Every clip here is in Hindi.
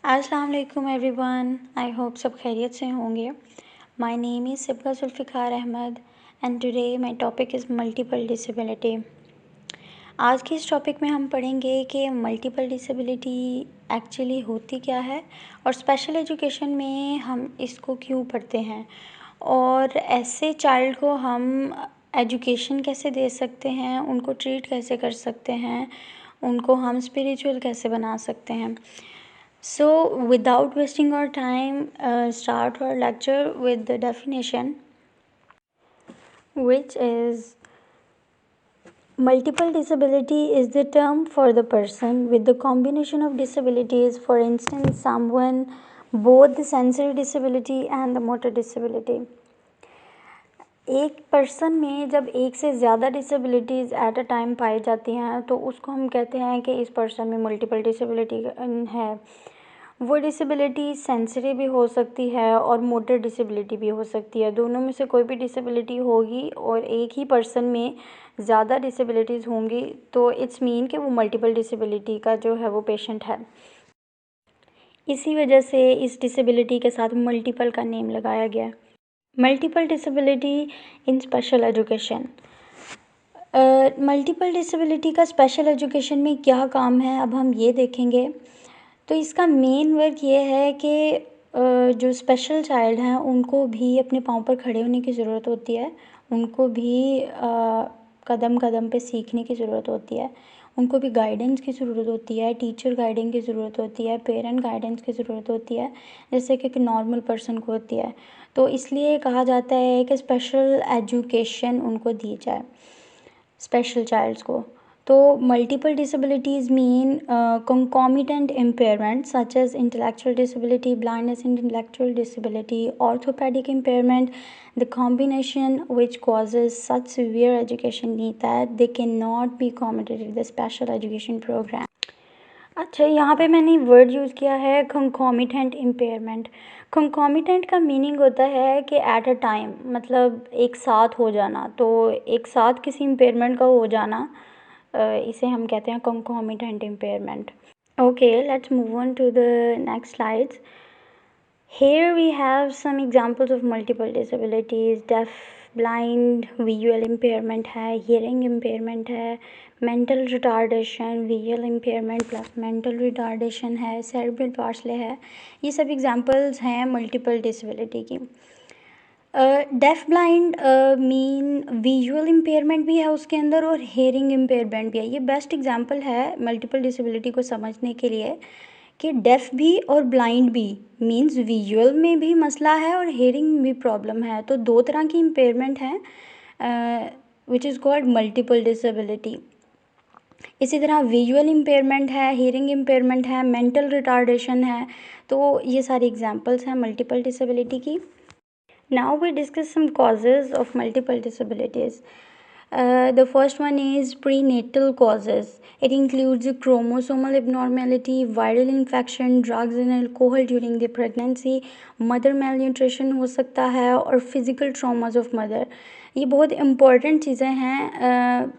अस्सलाम वालेकुम एवरीवन, आई होप सब खैरियत से होंगे। My name is Sibka Zulfiqar Ahmad and today my topic is multiple disability. आज के इस टॉपिक में हम पढ़ेंगे कि मल्टीपल डिसेबिलिटी एक्चुअली होती क्या है और स्पेशल एजुकेशन में हम इसको क्यों पढ़ते हैं, और ऐसे चाइल्ड को हम एजुकेशन कैसे दे सकते हैं, उनको ट्रीट कैसे कर सकते हैं, उनको हम स्पिरिचुअल कैसे बना सकते हैं। So, without wasting our time, start our lecture with the definition, which is multiple disability is the term for the person with the combination of disabilities. For instance, someone both the sensory disability and the motor disability. एक पर्सन में जब एक से ज़्यादा डिसेबिलिटीज़ एट अ टाइम पाई जाती हैं तो उसको हम कहते हैं कि इस पर्सन में मल्टीपल डिसेबिलिटी है। वो डिसेबिलिटी सेंसरी भी हो सकती है और मोटर डिसेबिलिटी भी हो सकती है। दोनों में से कोई भी डिसेबिलिटी होगी और एक ही पर्सन में ज़्यादा डिसेबिलिटीज़ होंगी तो इट्स मीन कि वो मल्टीपल डिसेबिलिटी का जो है वो पेशेंट है। इसी वजह से इस डिसेबिलिटी के साथ मल्टीपल का नेम लगाया गया। मल्टीपल डिसेबिलिटी इन स्पेशल एजुकेशन। मल्टीपल डिसेबिलिटी का स्पेशल एजुकेशन में क्या काम है, अब हम ये देखेंगे। तो इसका मेन वर्क ये है कि जो स्पेशल चाइल्ड हैं उनको भी अपने पाँव पर खड़े होने की ज़रूरत होती है, उनको भी कदम कदम पे सीखने की ज़रूरत होती है, उनको भी गाइडेंस की ज़रूरत होती है, टीचर गाइडिंग की ज़रूरत होती है, पेरेंट गाइडेंस की ज़रूरत होती है, जैसे कि एक नॉर्मल पर्सन को होती है। तो इसलिए कहा जाता है कि स्पेशल एजुकेशन उनको दी जाए, स्पेशल चाइल्ड्स को। तो multiple disabilities mean concomitant impairment such as intellectual disability, blindness and intellectual disability, orthopedic impairment, the combination which causes such severe education need that they cannot be accommodated in the special education program. अच्छा, यहाँ पे मैंने वर्ड यूज़ किया है कंकॉमिटेंट इम्पेयरमेंट। कंकॉमिटेंट का मीनिंग होता है कि एट अ टाइम, मतलब एक साथ हो जाना। तो एक साथ किसी इम्पेयरमेंट का हो जाना, इसे हम कहते हैं concomitant impairment. Okay, let's move on to the next slides. Here we have some examples of multiple disabilities. Deaf, blind, visual impairment है, hearing impairment है, mental retardation, visual impairment plus mental retardation है, cerebral palsy है। ये सब examples हैं multiple disability की। Deaf blind mean visual impairment भी है उसके अंदर और हेयरिंग इम्पेयरमेंट भी है। ये बेस्ट एग्जांपल है मल्टीपल डिसेबिलिटी को समझने के लिए कि डेफ भी और ब्लाइंड भी मींस विजुअल में भी मसला है और हेयरिंग में भी प्रॉब्लम है। तो दो तरह की इम्पेयरमेंट है which is called multiple disability. इसी तरह विजुअल इम्पेयरमेंट है, हेयरिंग इम्पेयरमेंट है, मेंटल रिटार्डेशन है। तो ये सारी एग्जांपल्स हैं मल्टीपल डिसेबिलिटी की। Now we discuss some causes of multiple disabilities. The first one is prenatal causes. It includes a chromosomal abnormality, viral infection, drugs and alcohol during the pregnancy, mother malnutrition हो सकता है और physical traumas of mother. ये बहुत important चीज़ें हैं।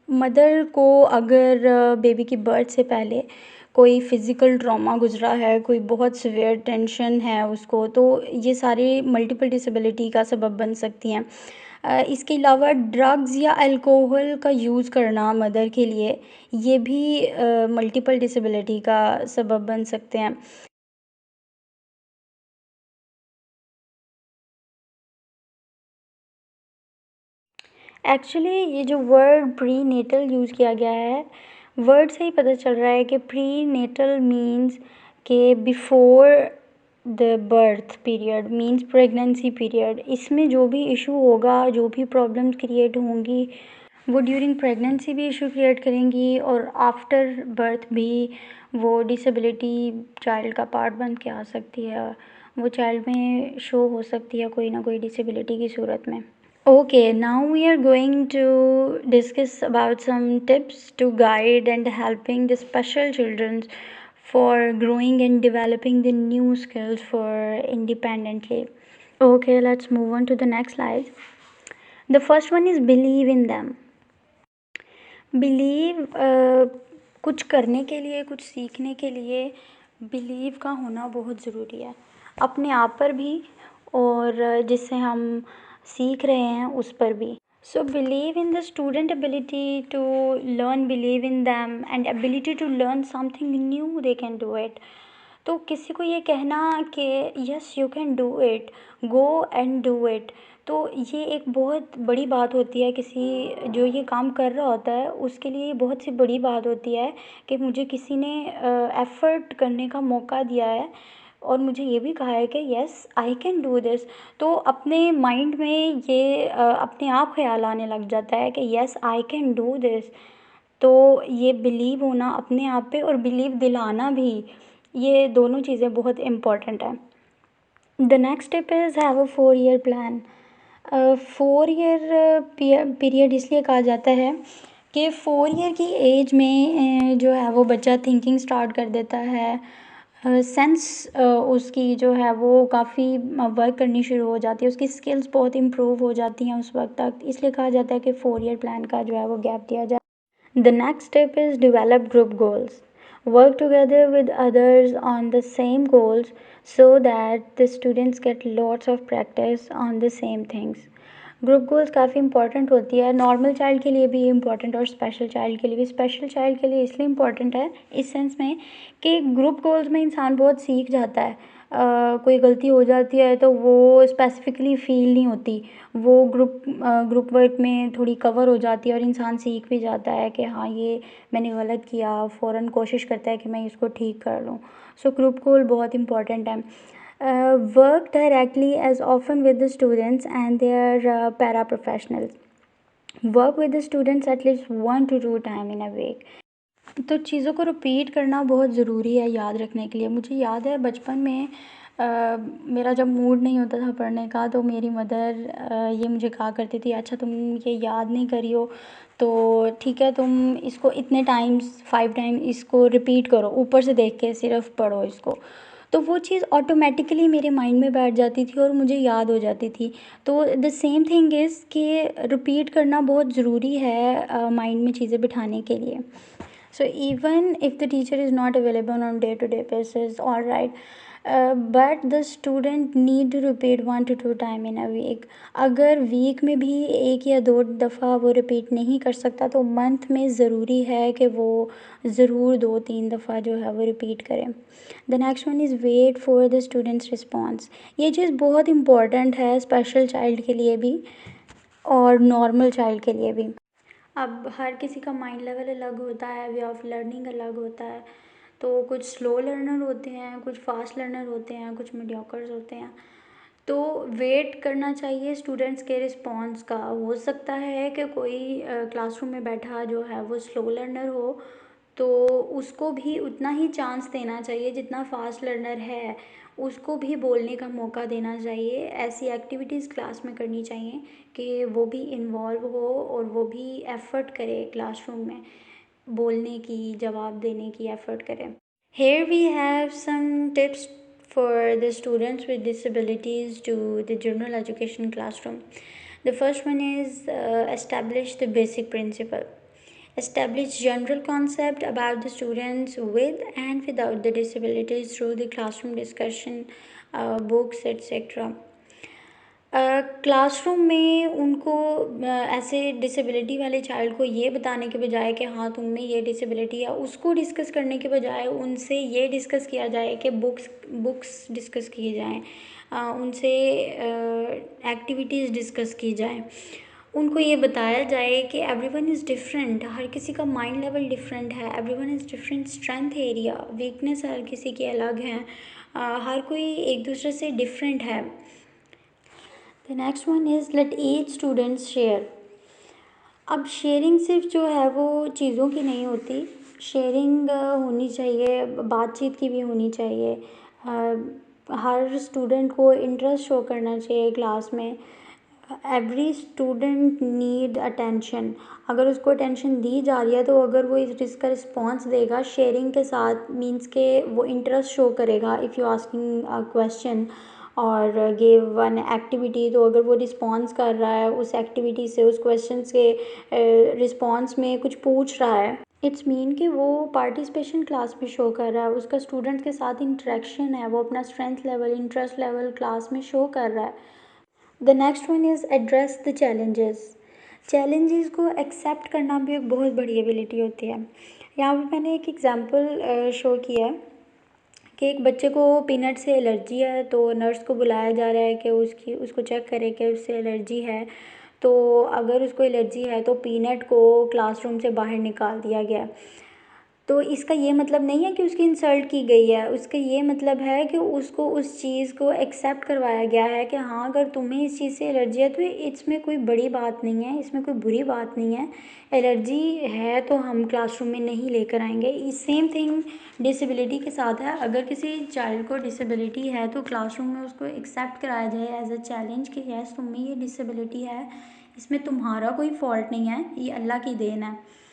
मदर को अगर बेबी की बर्थ से पहले कोई फ़िज़िकल ट्रॉमा गुज़रा है, कोई बहुत सीवियर टेंशन है उसको, तो ये सारी मल्टीपल डिसेबिलिटी का सबब बन सकती हैं। इसके अलावा ड्रग्स या अल्कोहल का यूज़ करना मदर के लिए, ये भी मल्टीपल डिसेबिलिटी का सबब बन सकते हैं। एक्चुअली ये जो वर्ड प्री नेटल यूज़ किया गया है, वर्ड से ही पता चल रहा है कि प्री नेटल मीन्स के before the birth period means pregnancy period. इसमें जो भी इशू होगा, जो भी प्रॉब्लम्स क्रिएट होंगी, वो ड्यूरिंग प्रेगनेंसी भी इशू क्रिएट करेंगी और आफ्टर बर्थ भी वो डिसेबिलिटी चाइल्ड का पार्ट बन के आ सकती है। वो चाइल्ड में शो हो सकती है कोई ना कोई डिसेबिलिटी की सूरत में। Okay, now we are going to discuss about some tips to guide and helping the special children for growing and developing the new skills for independently. Okay, let's move on to the next slide. The first one is believe in them. Believe कुछ करने के लिए, कुछ सीखने के लिए बिलीव का होना बहुत ज़रूरी है, अपने आप पर भी और जिससे हम सीख रहे हैं उस पर भी। So believe in the student ability to learn, believe in them and ability to learn something new they can do it. तो किसी को ये कहना कि yes you can do it, go and do it, तो ये एक बहुत बड़ी बात होती है। किसी जो ये काम कर रहा होता है उसके लिए बहुत सी बड़ी बात होती है कि मुझे किसी ने एफ़र्ट करने का मौका दिया है और मुझे ये भी कहा है कि yes I can do this. तो अपने माइंड में ये अपने आप ख्याल आने लग जाता है कि yes I can do this. तो ये बिलीव होना अपने आप पे और बिलीव दिलाना भी, ये दोनों चीज़ें बहुत इम्पॉर्टेंट हैं। The next step is have a 4 year plan. 4 year period इसलिए कहा जाता है कि 4 ईयर की एज में जो है वो बच्चा थिंकिंग स्टार्ट कर देता है, सेंस उसकी जो है वो काफ़ी वर्क करनी शुरू हो जाती है, उसकी स्किल्स बहुत इम्प्रूव हो जाती हैं उस वक्त तक। इसलिए कहा जाता है कि 4 ईयर प्लान का जो है वो गैप दिया जाए। The next step is develop group goals. Work together with others on the same goals so that the students get lots of practice on the same things. Group goals काफ़ी इंपॉर्टेंट होती है, नॉर्मल चाइल्ड के लिए भी इम्पॉर्टेंट और स्पेशल चाइल्ड के लिए भी। स्पेशल चाइल्ड के लिए इसलिए इम्पॉर्टेंट है इस सेंस में कि ग्रुप गोल्स में इंसान बहुत सीख जाता है। कोई गलती हो जाती है तो वो स्पेसिफिकली फील नहीं होती, वो ग्रुप वर्क में थोड़ी कवर हो जाती है और इंसान सीख भी जाता है कि हाँ ये मैंने गलत किया, फ़ौरन कोशिश करता है कि मैं इसको ठीक कर लूँ। सो ग्रुप गोल बहुत इंपॉर्टेंट है। Work directly as often with the students and their paraprofessionals. Work with the students at least 1 to 2 time in a week. तो चीज़ों को रिपीट करना बहुत ज़रूरी है याद रखने के लिए। मुझे याद है बचपन में मेरा जब मूड नहीं होता था पढ़ने का तो मेरी मदर ये मुझे कहा करती थी, अच्छा तुम ये याद नहीं करी हो तो ठीक है, तुम इसको इतने टाइम्स 5 टाइम इसको रिपीट करो, ऊपर से देख के सिर्फ पढ़ो इसको। तो वो चीज़ ऑटोमेटिकली मेरे माइंड में बैठ जाती थी और मुझे याद हो जाती थी। तो द सेम थिंग इज़ कि रिपीट करना बहुत ज़रूरी है माइंड में चीज़ें बिठाने के लिए। So even if the teacher is not available on day-to-day basis, all right, but the student need to repeat 1 to 2 time in a week. अगर वीक में भी 1 या 2 दफ़ा वो रिपीट नहीं कर सकता तो मंथ में ज़रूरी है कि वो ज़रूर 2-3 दफ़ा जो है वो रिपीट करें। The next one is wait for the students response. ये चीज़ बहुत इम्पॉर्टेंट है स्पेशल चाइल्ड के लिए भी और नॉर्मल चाइल्ड के लिए भी। अब हर किसी का माइंड लेवल अलग होता है, वे ऑफ लर्निंग अलग होता है। तो कुछ स्लो लर्नर होते हैं, कुछ फास्ट लर्नर होते हैं, कुछ मीडियोकर्स होते हैं। तो वेट करना चाहिए स्टूडेंट्स के रिस्पॉन्स का। हो सकता है कि कोई क्लासरूम में बैठा जो है वो स्लो लर्नर हो तो उसको भी उतना ही चांस देना चाहिए जितना फास्ट लर्नर है, उसको भी बोलने का मौका देना चाहिए। ऐसी एक्टिविटीज़ क्लास में करनी चाहिए कि वो भी इन्वॉल्व हो और वो भी एफ़र्ट करे क्लासरूम में बोलने की, जवाब देने की एफ़र्ट करे। Here we have some tips for the students with disabilities to the general education classroom. The first one is establish the basic principle. Establish general concept about the students with and without the disabilities through the classroom discussion, books, etc. Classroom में उनको ऐसे डिसेबिलिटी वाले चाइल्ड को ये बताने के बजाय कि हाँ तुम में ये डिसेबिलिटी है, उसको डिस्कस करने के बजाय उनसे ये डिस्कस किया जाए कि बुक्स डिस्कस की जाएँ, उनसे एक्टिविटीज़ डिस्कस की जाएँ। उनको ये बताया जाए कि एवरीवन इज़ डिफरेंट, हर किसी का माइंड लेवल डिफरेंट है, everyone is different strength area, weakness हर किसी की अलग हैं, हर कोई एक दूसरे से डिफरेंट है। The next one is let each students share. अब शेयरिंग सिर्फ जो है वो चीज़ों की नहीं होती, शेयरिंग होनी चाहिए, बातचीत की भी होनी चाहिए। हर स्टूडेंट को इंटरेस्ट शो करना चाहिए क्लास में। Every student need attention. अगर उसको अटेंशन दी जा रही है तो अगर वो इसका रिस्पॉन्स देगा शेयरिंग के साथ, मीन्स के वो इंटरेस्ट शो करेगा। If you asking a question और गिव वन एक्टिविटी, तो अगर वो रिस्पॉन्स कर रहा है उस एक्टिविटी से, उस क्वेश्चन के रिस्पॉन्स में कुछ पूछ रहा है, इट्स मीन कि वो पार्टिसिपेशन क्लास में शो कर रहा है, उसका स्टूडेंट के साथ इंटरेक्शन है, वो अपना strength level, interest level class में शो कर रहा है। The next one is address the challenges. Challenges को एक्सेप्ट करना भी एक बहुत बड़ी एबिलिटी होती है। यहाँ पे मैंने एक एग्जांपल शो किया है कि एक बच्चे को पीनट से एलर्जी है, तो नर्स को बुलाया जा रहा है कि उसको चेक करे कि उससे एलर्जी है। तो अगर उसको एलर्जी है तो पीनट को क्लासरूम से बाहर निकाल दिया गया। तो इसका ये मतलब नहीं है कि उसकी इंसल्ट की गई है, उसका ये मतलब है कि उसको उस चीज़ को एक्सेप्ट करवाया गया है कि हाँ, अगर तुम्हें इस चीज़ से एलर्जी है तो इसमें कोई बड़ी बात नहीं है, इसमें कोई बुरी बात नहीं है। एलर्जी है तो हम क्लासरूम में नहीं लेकर आएंगे। इस सेम थिंग डिसेबिलिटी के साथ है। अगर किसी चाइल्ड को डिसेबिलिटी है तो क्लासरूम में उसको एक्सेप्ट कराया जाए एज अ चैलेंज कि यस, तुम्हें ये डिसेबिलिटी है, इसमें तुम्हारा कोई फॉल्ट नहीं है, ये अल्लाह की देन है।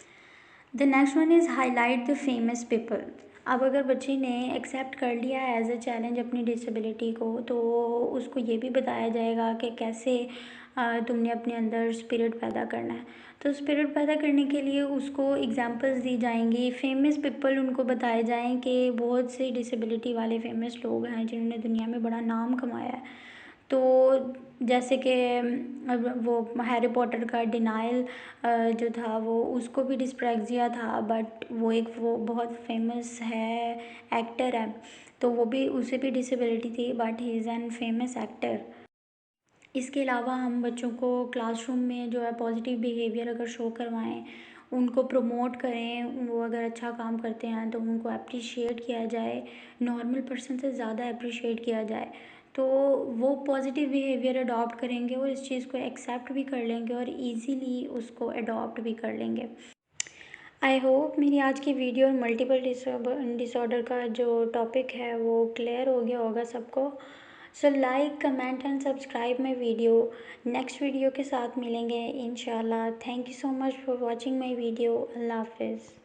The next one is highlight the famous people. अब अगर बच्चे ने एक्सेप्ट कर लिया है एज अ चैलेंज अपनी डिसेबिलिटी को, तो उसको ये भी बताया जाएगा कि कैसे तुमने अपने अंदर स्पिरिट पैदा करना है। तो स्पिरिट पैदा करने के लिए उसको एग्जांपल्स दी जाएंगी, फेमस पीपल उनको बताए जाएं कि बहुत से डिसेबिलिटी वाले फेमस लोग हैं जिन्होंने दुनिया में बड़ा नाम कमाया है। तो जैसे कि वो हैरी पॉटर का डिनायल जो था, वो उसको भी डिस्प्रैक्सिया था, बट वो बहुत फेमस है, एक्टर है, तो वो भी उसे भी डिसेबिलिटी थी, but he is an famous actor. इसके अलावा हम बच्चों को क्लासरूम में जो है पॉजिटिव बिहेवियर अगर शो करवाएं, उनको प्रमोट करें, वो अगर अच्छा काम करते हैं तो उनको अप्रिशिएट किया जाए, नॉर्मल पर्सन से ज़्यादा अप्रिशिएट किया जाए, तो वो पॉजिटिव बिहेवियर अडॉप्ट करेंगे और इस चीज़ को एक्सेप्ट भी कर लेंगे और इजीली उसको अडॉप्ट भी कर लेंगे। आई होप मेरी आज की वीडियो और मल्टीपल डिसऑर्डर का जो टॉपिक है वो क्लियर हो गया होगा सबको। So like, comment and subscribe my video. Next video के साथ मिलेंगे इंशाल्लाह। Thank you so much for watching my video. अल्लाह हाफिज़।